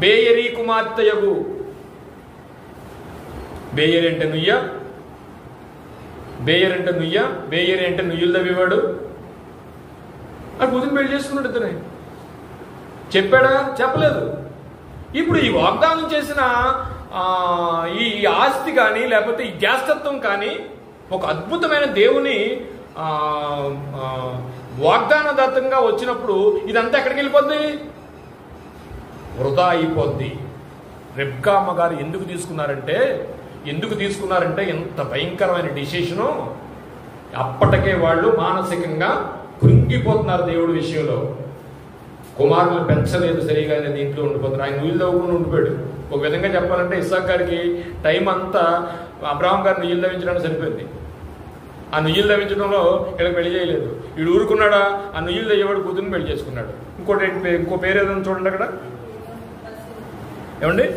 [SPEAKER 1] బేయరీ కుమార్తెయగు. బేయరి అంటే నుయ్య, బేయర్ అంటే నుయ్య, బేయరి అంటే నుయ్యులు తవ్వేవాడు. ఆ కూతురు పెళ్లి చేసుకున్నాడు. ఇతనే చెప్పాడా? చెప్పలేదు. ఇప్పుడు ఈ వాగ్దానం చేసిన ఈ ఆస్తి కానీ లేకపోతే ఈ జ్యేష్ఠత్వం కానీ ఒక అద్భుతమైన దేవుని వాగ్దానదత్తంగా వచ్చినప్పుడు ఇదంతా ఎక్కడికి వెళ్ళిపోద్ది? వృధా అయిపోద్ది. రెబ్కా అమ్మగారు ఎందుకు తీసుకున్నారంటే ఎంత భయంకరమైన డిసిషను. అప్పటికే వాళ్ళు మానసికంగా కృంగిపోతున్నారు దేవుడి విషయంలో. కుమారులు పెంచలేదు సరిగా, దీంట్లో ఉండిపోతున్నారు. ఆయన నుయ్యిలు తవ్వుకుని ఉండిపోయాడు. ఒక విధంగా చెప్పాలంటే ఇస్సాక్ గారికి టైం అంతా అబ్రహాం గారు నుయ్యిలు తవ్వించడానికి సరిపోయింది. ఆ నుయ్యిలు తవ్వించడంలో ఇక్కడ పెళ్లి చేయలేదు. వీడు ఊరుకున్నాడా? ఆ నుయ్యిలు తవ్వేవాడు కూతుర్ని పెళ్లి చేసుకున్నాడు. ఇంకో పేరు ఏదైనా చూడండి అక్కడ. ఏమండి?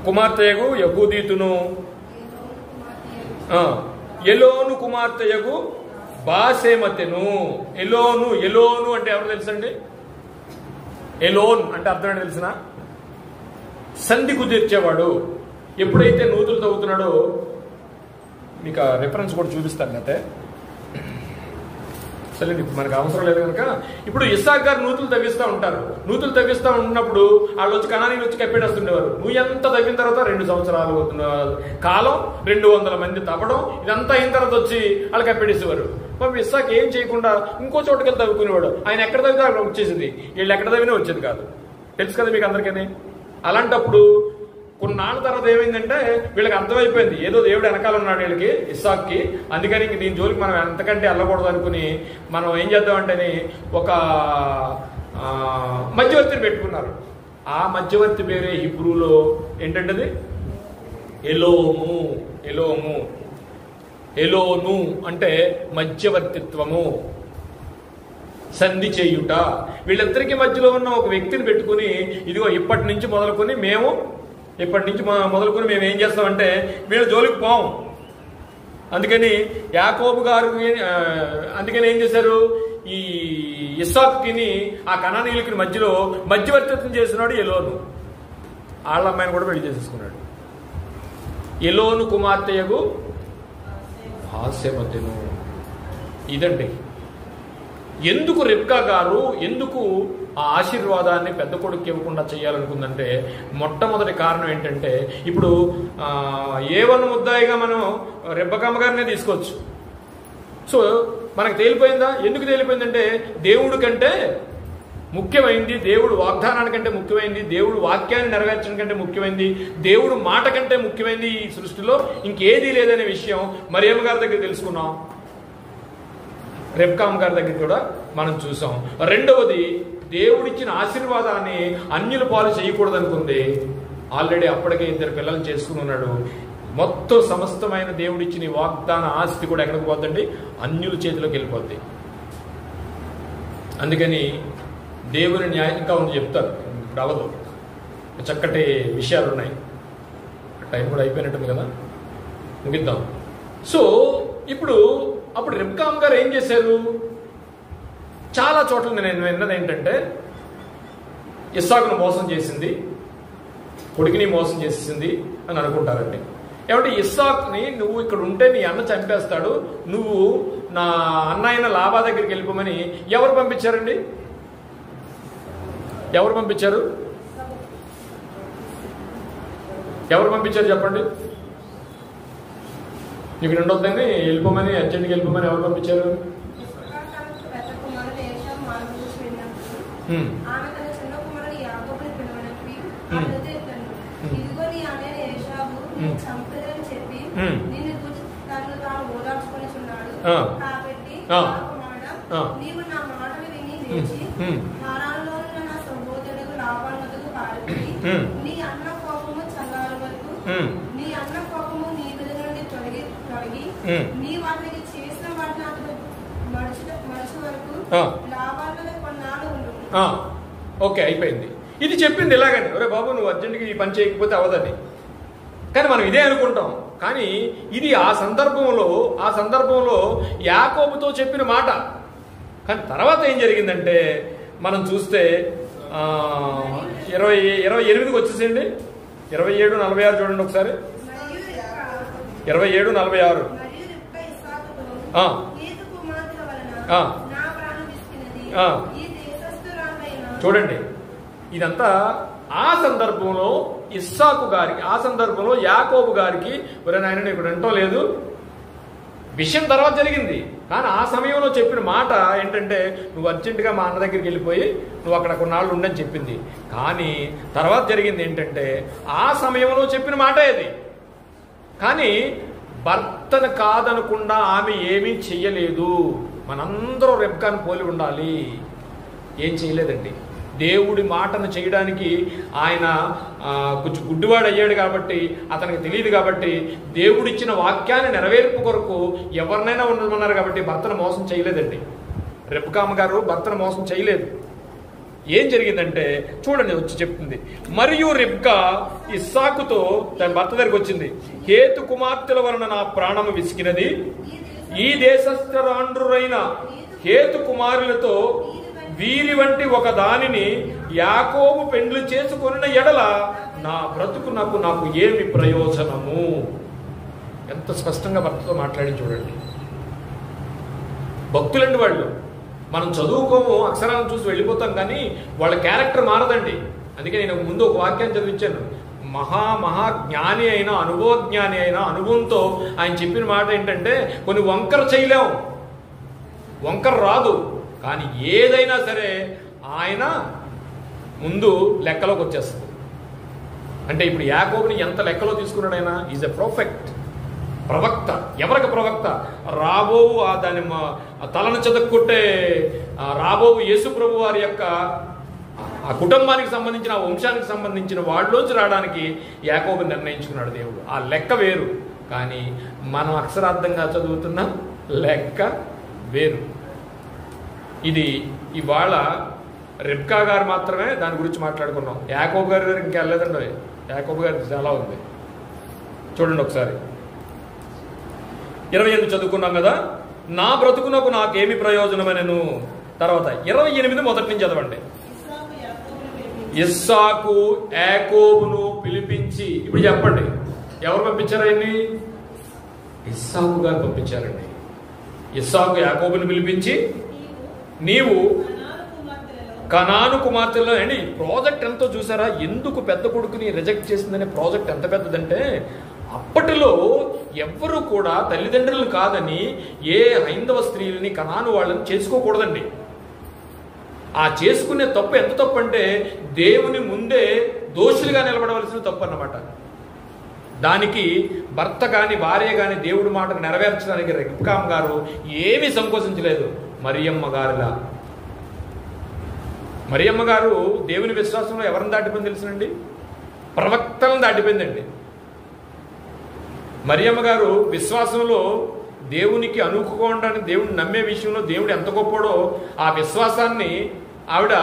[SPEAKER 1] కుమార్తెయగు యహూదీతును, ఎలోను కుమార్తెయగు బాసేమతెను. ఎలోను అంటే ఎవరు తెలుసండి? ఎలోన్ అంటే అర్థం ఏంటి తెలిసిన? సంధి కుదిర్చేవాడు. ఎప్పుడైతే నూతులు తవ్వుతున్నాడో మీకు రిఫరెన్స్ కూడా చూపిస్తాను. అయితే సరే మనకు అవసరం లేదు కనుక ఇప్పుడు ఇస్సాక్ గారు నూతులు తవ్విస్తూ ఉంటారు. నూతులు తవ్విస్తూ ఉన్నప్పుడు వాళ్ళు వచ్చి కనానీలు వచ్చి కప్పెట్టేస్తుండేవారు. నువ్వు ఎంత తవ్విన తర్వాత 2 సంవత్సరాలు కాలం 200 మంది తవ్వడం, ఇదంతా అయిన తర్వాత వచ్చి వాళ్ళు కప్పెట్టేసేవారు. పాపం ఇస్సాక్ ఏం చేయకుండా ఇంకో చోటుకెళ్ళి తవ్వుకునేవాడు. ఆయన ఎక్కడ తవ్వితే అక్కడ వచ్చేసింది, వీళ్ళు ఎక్కడ తవ్వినా వచ్చేది కాదు. తెలుసు కదా మీకు అందరికీ. అలాంటప్పుడు కొన్నాళ్ళ తర్వాత ఏమైందంటే వీళ్ళకి అర్థమైపోయింది ఏదో దేవుడు వెనకాల ఉన్నాడు వీళ్ళకి, ఇస్సాక్కి. అందుకని ఇంక దీని జోలికి మనం ఎంతకంటే వెళ్ళకూడదు అనుకుని మనం ఏం చేద్దామంటే ఒక మధ్యవర్తిని పెట్టుకున్నారు. ఆ మధ్యవర్తి పేరే హిబ్రూలో ఏంటంటే ఎలోను అంటే మధ్యవర్తిత్వము, సంధి చేయుట. వీళ్ళిద్దరికీ మధ్యలో ఉన్న ఒక వ్యక్తిని పెట్టుకుని ఇదిగో ఇప్పటి నుంచి మొదలుకొని మేము ఏం చేస్తామంటే వీళ్ళ జోలికి పోం. అందుకని యాకోబు గారు అందుకని ఏం చేశారు, ఈ ఇస్సాకుని ఆ కనానీయులకి మధ్యలో మధ్యవర్తిత్వం చేసినాడు ఎలోను. వాళ్ళ అమ్మాయిని కూడా పెళ్లి చేసేసుకున్నాడు. ఎలోను కుమార్తెయగు బాసేమతెను. ఇదండి ఎందుకు రెబ్కా గారు ఎందుకు ఆ ఆశీర్వాదాన్ని పెద్ద కొడుకు ఇవ్వకుండా చేయాలనుకుందంటే మొట్టమొదటి కారణం ఏంటంటే ఇప్పుడు ఏవన్ ముద్దాయిగా మనం రెబ్బకమ్మ గారినే తీసుకోవచ్చు. సో మనకు తేలిపోయిందా? ఎందుకు తేలిపోయిందంటే దేవుడి కంటే ముఖ్యమైంది, దేవుడు వాగ్దానానికంటే ముఖ్యమైంది, దేవుడు వాక్యాన్ని నెరవేర్చడం కంటే ముఖ్యమైంది, దేవుడు మాట కంటే ముఖ్యమైంది ఈ సృష్టిలో ఇంకేదీ లేదనే విషయం మరియమ్మ గారి దగ్గర తెలుసుకున్నాం, రెబ్కామ్ గారి దగ్గర కూడా మనం చూసాం. రెండవది, దేవుడిచ్చిన ఆశీర్వాదాన్ని అన్యుల పాలు చేయకూడదు అనుకుంది. ఆల్రెడీ అప్పటికే 2 పిల్లలు చేసుకుని ఉన్నాడు. మొత్తం సమస్తమైన దేవుడిచ్చిన వాగ్దాన ఆస్తి కూడా ఎక్కడికి పోద్దండి? అన్యుల చేతిలోకి వెళ్ళిపోద్ది. అందుకని దేవుని న్యాయం ఇంకా ఉంది చెప్తారు, ఇప్పుడు అవ్వదు. చక్కటి విషయాలు ఉన్నాయి. టైం కూడా అయిపోయినట్టుంది కదా, ముగిద్దాం. సో ఇప్పుడు అప్పుడు రెబ్కామ్ గారు ఏం చేశారు? చాలా చోట్ల నేను విన్నది ఏంటంటే ఇస్సాకును మోసం చేసింది, కొడుకుని మోసం చేసింది అని అనుకుంటారండి. ఏమంటే ఇస్సాకుని నువ్వు ఇక్కడ ఉంటే నీ అన్న చంపేస్తాడు, నువ్వు నా అన్న అయిన లాభా దగ్గరికి వెళ్ళిపోమని ఎవరు పంపించారండి? ఎవరు పంపించారు? ఎవరు పంపించారు చెప్పండి? నీకు రెండొద్దని వెళ్ళిపోమని, అర్జెంట్కి వెళ్ళిపోమని ఎవరు పంపించారు? ఓకే, అయిపోయింది. ఇది చెప్పింది ఇలాగండి, ఒరే బాబు నువ్వు అర్జెంట్గా ఈ పని చేయకపోతే అవదని. కానీ మనం ఇదే అనుకుంటాం. కానీ ఇది ఆ సందర్భంలో యాకోబుతో చెప్పిన మాట. కానీ తర్వాత ఏం జరిగిందంటే మనం చూస్తే 28కి వచ్చేసేయండి, 27:46 చూడండి ఒకసారి. 27:46 చూడండి. ఇదంతా ఆ సందర్భంలో ఇస్సాకు గారికి, ఆ సందర్భంలో యాకోబు గారికి ఒరే నాయన నీకు రెంటో లేదు విషయం తర్వాత జరిగింది. కానీ ఆ సమయంలో చెప్పిన మాట ఏంటంటే నువ్వు అర్జెంటుగా మా అన్న దగ్గరికి వెళ్ళిపోయి నువ్వు అక్కడ కొన్నాళ్ళు ఉండని చెప్పింది. కానీ తర్వాత జరిగింది ఏంటంటే ఆ సమయంలో చెప్పిన మాట ఇది. కానీ భర్తను కాదనకుండా ఆమె ఏమీ చెయ్యలేదు. మనందరూ రెబ్కాను పోలి ఉండాలి. ఏం చేయలేదండి. దేవుడి మాటను చేయడానికి ఆయన కొంచెం గుడ్డివాడు అయ్యాడు కాబట్టి, అతనికి తెలియదు కాబట్టి, దేవుడిచ్చిన వాక్యాన్ని నెరవేర్పు కొరకు ఎవరినైనా ఉండమన్నారు కాబట్టి భర్తను మోసం చేయలేదండి. రెబ్కామ గారు భర్తను మోసం చేయలేదు. ఏం జరిగిందంటే చూడండి, వచ్చి చెప్తుంది. మరియు రెబ్కా ఇస్సాకుతో తన భర్త దగ్గరికి వచ్చింది. హేతు కుమార్తెల వలన నా ప్రాణము విసికినది, ఈ దేశస్థరాండ్రురైన హేతు కుమారులతో వీరి వంటి ఒక దానిని యాకోబు పెండ్లు చేసుకొనిన ఎడల నా బ్రతుకునకు నాకు ఏమి ప్రయోజనము. ఎంత స్పష్టంగా భర్తతో మాట్లాడి చూడండి. భక్తులండి వాళ్ళు. మనం చదువుకోము, అక్షరాలను చూసి వెళ్ళిపోతాం, కానీ వాళ్ళ క్యారెక్టర్ మారదండి. అందుకే నేను ముందు ఒక వాక్యాన్ని చదివించాను. మహా జ్ఞాని అయినా, అనుభవజ్ఞాని అయినా, అనుభవంతో ఆయన చెప్పిన మాట ఏంటంటే కొన్ని వంకర చేయలేము, వంకర రాదు, కానీ ఏదైనా సరే ఆయన ముందు లెక్కలోకి వచ్చేస్తుంది. అంటే ఇప్పుడు యాకోబుని ఎంత లెక్కలో తీసుకున్నాడు ఆయన? ఈజ్ ఎ ప్రొఫెక్ట్, ప్రవక్త. ఎవరికి ప్రవక్త? రాబోవు దాని తలను చెదక్కొట్టే రాబోవు యేసు ప్రభు వారి యొక్క ఆ కుటుంబానికి సంబంధించిన, ఆ వంశానికి సంబంధించిన వాళ్ళలోంచి రావడానికి యాకోబు నిర్ణయించుకున్నాడు దేవుడు. ఆ లెక్క వేరు, కానీ మనం అక్షరార్థంగా చదువుతున్న లెక్క వేరు. ఇది ఇవాళ రెబ్కా గారు మాత్రమే దాని గురించి మాట్లాడుకున్నాం. యాకోబు గారి దగ్గర ఇంకా వెళ్ళలేదండి. యాకోబు గారికి చాలా ఉంది. చూడండి ఒకసారి. 28 చదువుకున్నాం కదా. నా బ్రతుకునకు నాకేమి ప్రయోజనమనెను. తర్వాత 28 మొదటి నుంచి చదవండి. ఇస్సాకు యాకోబును పిలిపించి, ఇప్పుడు చెప్పండి ఎవరు పంపించారు ఆయన్ని? ఇస్సాకు గారు పంపించారండి. ఇస్సాకు యాకోబును పిలిపించి నీవు కనాను కుమార్తెలో అండి. ప్రాజెక్ట్ ఎంతో చూసారా? ఎందుకు పెద్ద కొడుకుని రిజెక్ట్ చేసిందనే ప్రాజెక్ట్ ఎంత పెద్దదంటే అప్పటిలో ఎవ్వరూ కూడా తల్లిదండ్రులను కాదని ఏ హైందవ స్త్రీలని, కనాను వాళ్ళని చేసుకోకూడదండి. ఆ చేసుకునే తప్పు ఎంత తప్పు అంటే దేవుని ముందే దోషులుగా నిలబడవలసిన తప్పు అన్నమాట. దానికి భర్త కానీ భార్య కానీ దేవుడి మాటకు నెరవేర్చడానికి రెబ్కాం గారు ఏమీ సంకోచించలేదు. మరియమ్మ గారు దేవుని విశ్వాసంలో ఎవరిని దాటిపోయింది తెలుసునండి? ప్రవక్తలను దాటిపోయిందండి. మరియమ్మ గారు విశ్వాసంలో దేవునికి అనుకోవడానికి, దేవుడిని నమ్మే విషయంలో దేవుడు ఎంత గొప్పడో ఆ విశ్వాసాన్ని ఆవిడ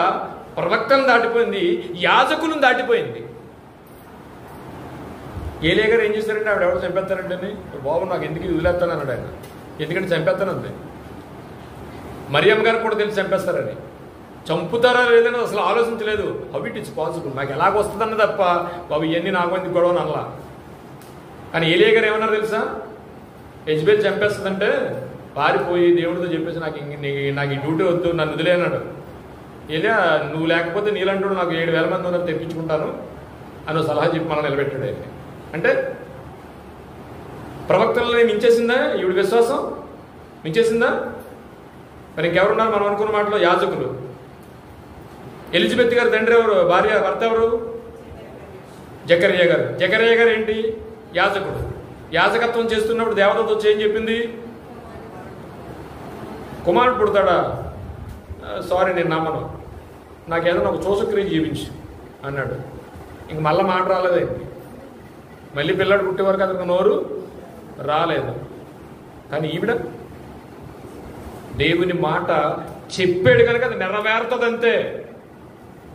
[SPEAKER 1] ప్రవక్తలను దాటిపోయింది, యాజకులను దాటిపోయింది. ఏలియా గారు ఏం చేశారంటే ఆవిడ ఎవరు చంపేస్తారంటే బాబు నాకు ఎందుకు వదిలేస్తాను అన్నాడు ఆయన. ఎందుకంటే చంపేస్తానంది. మరియమ్మ గారికి కూడా తెలిసి చంపేస్తారని. చంపుతారా లేదని అసలు ఆలోచించలేదు. హౌ ఇట్ ఇట్స్ పాసిబుల్, నాకు ఎలాగొస్తుందన్న తప్ప బాబు ఇవన్నీ నాకు ఎందుకు గొడవ అనలా. కానీ ఏలియా గారు ఏమన్నారు తెలుసా? యెజబెల్ చంపేస్తుందంటే పారిపోయి దేవుడితో చెప్పేసి నాకు ఈ డ్యూటీ వద్దు, నన్ను వదిలేనాడు. ఏలియా నువ్వు లేకపోతే నీలంటూ నాకు 7,000 మంది ఉన్నారు తెప్పించుకుంటాను అని సలహా చెప్పి మనం నిలబెట్టాడు ఆయన. అంటే ప్రవక్తలని మించేసిందా ఈవిడ విశ్వాసం? మించేసిందా? మరి ఇంకెవరున్నారు మనం అనుకున్న మాటలో? యాజకులు. ఎలిజబెత్ గారు తండ్రి ఎవరు? భార్య భర్త ఎవరు? జకరియా గారు. జకరియా గారు ఏంటి? యాజకుడు. యాజకత్వం చేస్తున్నప్పుడు దేవతతో వచ్చి ఏం చెప్పింది? కుమారుడు పుడతాడా? సారీ నేను నమ్మను, నాకేదైనా ఒక చూసక్రియ జీవించు అన్నాడు. ఇంక మళ్ళీ మాట రాలేదండి. మళ్ళీ పిల్లాడు పుట్టే వరకు అతనికి నోరు రాలేదు. కానీ ఈవిడ దేవుని మాట చెప్పాడు కనుక అది నెరవేరుతుంది. అంతే,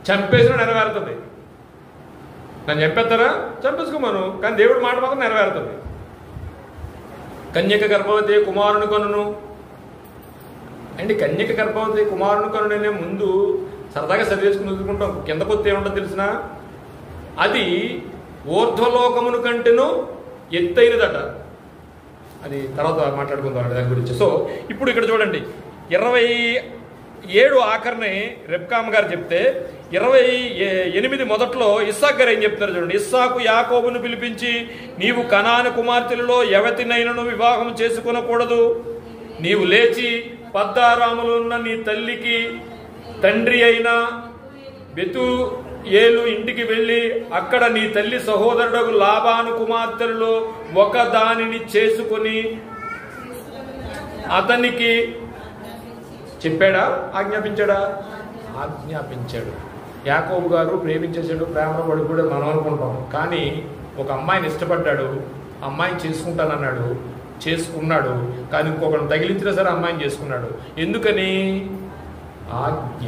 [SPEAKER 1] చంపేసిన నెరవేరుతుంది. నన్ను చంపేస్తారా? చంపేసుకోమను, కానీ దేవుడి మాట మాత్రం నెరవేరుతుంది. కన్యక గర్భవతి కుమారుని కొనును అంటే కన్యక గర్భవతి కుమారుని కొనునే ముందు సరదాగా చదివేసుకుని వదులుకుంటాం. కింద కొత్త ఏముంటుందో తెలిసిన? అది ఊర్ధ్వలోకమును కంటేనూ ఎత్తైనదట. అది తర్వాత మాట్లాడుకుందాం దాని గురించి. సో ఇప్పుడు ఇక్కడ చూడండి, 27 ఆఖరిని రెబ్కామ్ గారు చెప్తే 28 మొదట్లో ఇస్సాకు గారు ఏం చెప్తారు చూడండి. ఇస్సాకు యాకోబును పిలిపించి, నీవు కనాను కుమార్తెలలో ఎవతినైనను వివాహం చేసుకొనకూడదు. నీవు లేచి పద్దారాములో ఉన్న నీ తల్లికి తండ్రి అయిన బెతూయేలు ఇంటికి వెళ్ళి అక్కడ నీ తల్లి సహోదరుడు లాబాను కుమార్తెలలో ఒక దానిని చేసుకుని అతనికి చెప్పాడా? ఆజ్ఞాపించాడా? ఆజ్ఞాపించాడు. యాకోబు గారు ప్రేమించేసాడు, ప్రేమలో పడి కూడా మనం అనుకుంటాం. కానీ ఒక అమ్మాయిని ఇష్టపడ్డాడు, అమ్మాయిని చేసుకుంటానన్నాడు, చేసుకున్నాడు. కానీ ఇంకొకరిని తగిలించినా సరే అమ్మాయిని చేసుకున్నాడు. ఎందుకని? ఆజ్ఞ.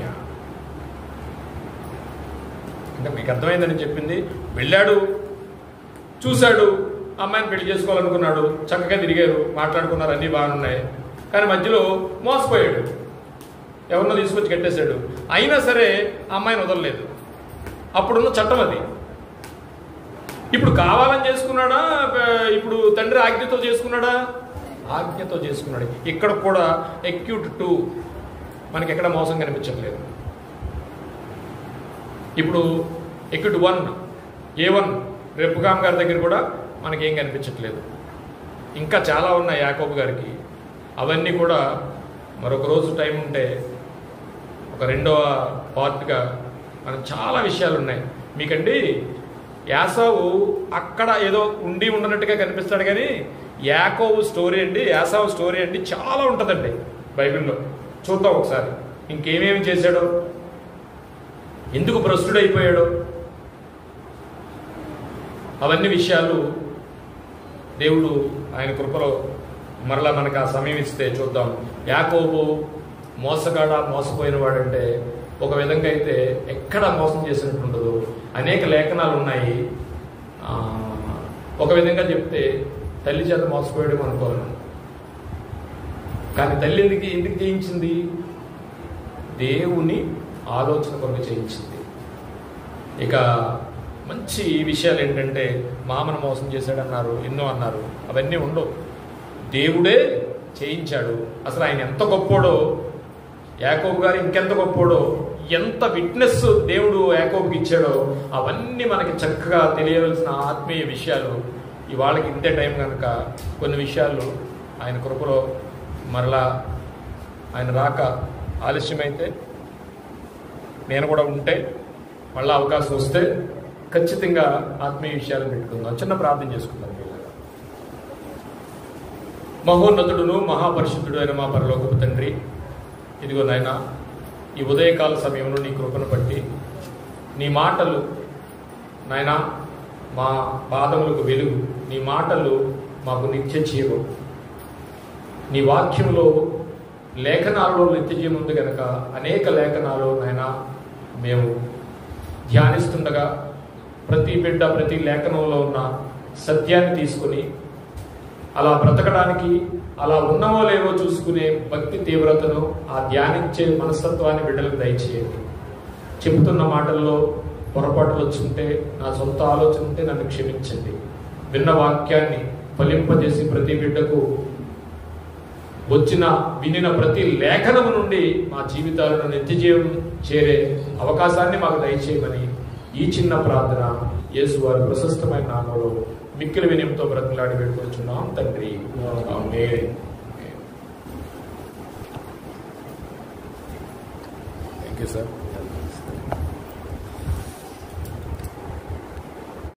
[SPEAKER 1] ఇంకా మీకు అర్థమైందని చెప్పింది. వెళ్ళాడు, చూశాడు, అమ్మాయిని పెళ్లి చేసుకోవాలనుకున్నాడు, చక్కగా తిరిగారు, మాట్లాడుకున్నారు, అన్నీ బాగున్నాయి. కానీ మధ్యలో మోసపోయాడు, ఎవరినో తీసుకొచ్చి కట్టేశాడు. అయినా సరే అమ్మాయిని వదలలేదు. అప్పుడున్న చట్టం అది. ఇప్పుడు కావాలని చేసుకున్నాడా? ఇప్పుడు తండ్రి ఆజ్ఞతో చేసుకున్నాడా? ఆజ్ఞతో చేసుకున్నాడు. ఇక్కడ కూడా ఎక్యూట్ 2 మనకి ఎక్కడ మోసం కనిపించట్లేదు. ఇప్పుడు ఎక్యూట్ 1 A1 రెబ్కామ్ గారి దగ్గర కూడా మనకేం కనిపించట్లేదు. ఇంకా చాలా ఉన్నాయి యాకోబు గారికి. అవన్నీ కూడా మరొక రోజు టైం ఉంటే ఒక 2వ పార్ట్గా మనం చాలా విషయాలు ఉన్నాయి. మీకండి యాసావు అక్కడ ఏదో ఉండి ఉండనట్టుగా కనిపిస్తాడు, కానీ యాకోబు స్టోరీ అండి, యాసావు స్టోరీ అండి చాలా ఉంటుందండి బైబిల్లో. చూద్దాం ఒకసారి. ఇంకేమేమి చేశాడో, ఎందుకు భ్రష్టుడైపోయాడో, అవన్నీ విషయాలు దేవుడు ఆయన కృపలో మరలా మనకు ఆ సమయం ఇస్తే చూద్దాం. యాకోబు మోసగాడ, మోసపోయిన వాడంటే ఒక విధంగా అయితే ఎక్కడ మోసం చేసినట్టు ఉండదు. అనేక లేఖనాలు ఉన్నాయి. ఒక విధంగా చెప్తే తల్లి చేత మోసపోయాడు అనుకోను. కానీ తల్లి ఎందుకు చేయించింది? దేవుని ఆలోచన కొరకు చేయించింది. ఇక మంచి విషయాలు ఏంటంటే మామను మోసం చేశాడన్నారు, ఎన్నో అన్నారు. అవన్నీ ఉండవు. దేవుడే చేయించాడు. అసలు ఆయన ఎంత గొప్పోడో, యాకోబు గారు ఇంకెంత గొప్పోడో, ఎంత విట్నెస్ దేవుడు యాకోబుకి ఇచ్చాడో అవన్నీ మనకి చక్కగా తెలియవలసిన ఆత్మీయ విషయాలు. ఇవాళకి ఇంతే టైం కనుక కొన్ని విషయాలు ఆయన కృపలో మరలా ఆయన రాక ఆలస్యమైతే, నేను కూడా ఉంటే, మళ్ళీ అవకాశం వస్తే ఖచ్చితంగా ఆత్మీయ విషయాలు పెట్టుకుందాం. చిన్న ప్రార్థన చేసుకుందాం. మహోన్నతుడును మహాపరిశుద్ధుడు అయిన మా పరలోకపు తండ్రి, ఇదిగో నాయన ఈ ఉదయకాల సమయంలో నీ కృపను బట్టి నీ మాటలు నాయన మా పాదములకు వెలుగు, నీ మాటలు మాకు నిత్య జీవం. నీ వాక్యంలో లేఖనాల్లో నిత్య జీవం ఉంది కనుక అనేక లేఖనాలు నాయన మేము ధ్యానిస్తుండగా ప్రతి బిడ్డ ప్రతి లేఖనంలో ఉన్న సత్యాన్ని తీసుకుని అలా బ్రతకడానికి, అలా ఉన్నవో లేవో చూసుకునే భక్తి తీవ్రతను, ఆ ధ్యానించే మనస్తత్వాన్ని బిడ్డలకు దయచేయండి. చెబుతున్న మాటల్లో పొరపాట్లు వచ్చుంటే, నా సొంత ఆలోచన ఉంటే నన్ను క్షమించండి. విన్న వాక్యాన్ని ఫలింపజేసి ప్రతి బిడ్డకు వినిన ప్రతి లేఖనము నుండి మా జీవితాలను నిత్యజీవం చేరే అవకాశాన్ని మాకు దయచేయమని ఈ చిన్న ప్రార్థన యేసు వారి ప్రశస్తమైన నామంలో మిక్కిలి వినయంతో బ్రతిలాడి పెట్టుకొచ్చున్నాం తండ్రి. ఆమేన్.
[SPEAKER 2] Thank you sir.